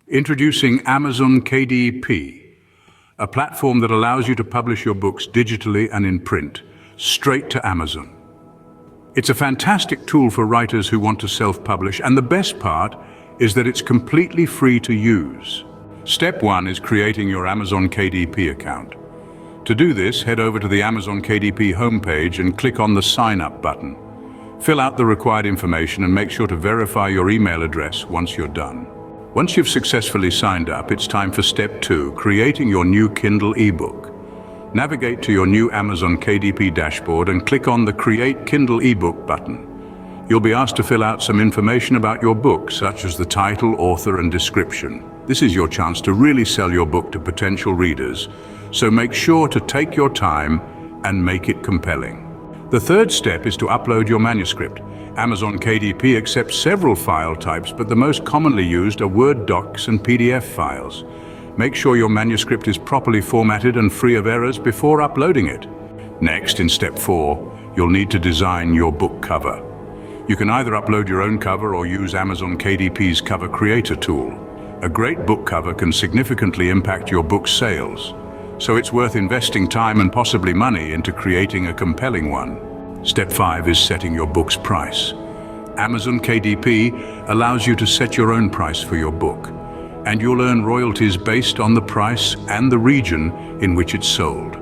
Introducing Amazon KDP, a platform that allows you to publish your books digitally and in print, straight to Amazon. It's a fantastic tool for writers who want to self-publish, and the best part is that it's completely free to use. Step 1 is creating your Amazon KDP account. To do this, head over to the Amazon KDP homepage and click on the Sign Up button. Fill out the required information and make sure to verify your email address once you're done. Once you've successfully signed up, it's time for Step 2, creating your new Kindle eBook. Navigate to your new Amazon KDP dashboard and click on the Create Kindle eBook button. You'll be asked to fill out some information about your book, such as the title, author, and description. This is your chance to really sell your book to potential readers, so make sure to take your time and make it compelling. The third step is to upload your manuscript. Amazon KDP accepts several file types, but the most commonly used are Word docs and PDF files. Make sure your manuscript is properly formatted and free of errors before uploading it. Next, in Step 4, you'll need to design your book cover. You can either upload your own cover or use Amazon KDP's Cover Creator tool. A great book cover can significantly impact your book's sales, so it's worth investing time and possibly money into creating a compelling one. Step 5 is setting your book's price. Amazon KDP allows you to set your own price for your book, and you'll earn royalties based on the price and the region in which it's sold.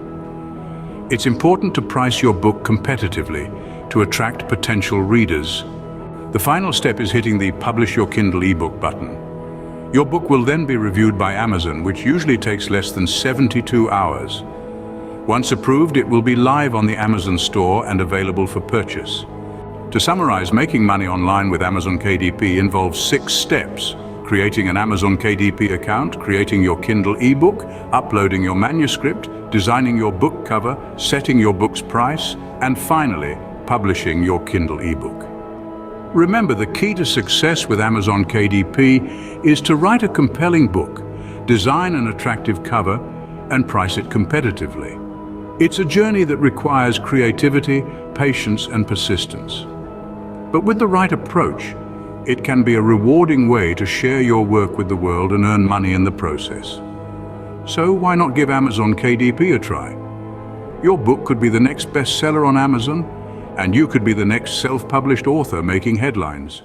It's important to price your book competitively to attract potential readers. The final step is hitting the Publish Your Kindle eBook button. Your book will then be reviewed by Amazon, which usually takes less than 72 hours. Once approved, it will be live on the Amazon store and available for purchase. To summarize, making money online with Amazon KDP involves 6 steps: creating an Amazon KDP account, creating your Kindle ebook, uploading your manuscript, designing your book cover, setting your book's price, and finally, publishing your Kindle ebook. Remember, the key to success with Amazon KDP is to write a compelling book, design an attractive cover, and price it competitively. It's a journey that requires creativity, patience, and persistence. But with the right approach, it can be a rewarding way to share your work with the world and earn money in the process. So why not give Amazon KDP a try? Your book could be the next bestseller on Amazon, and you could be the next self-published author making headlines.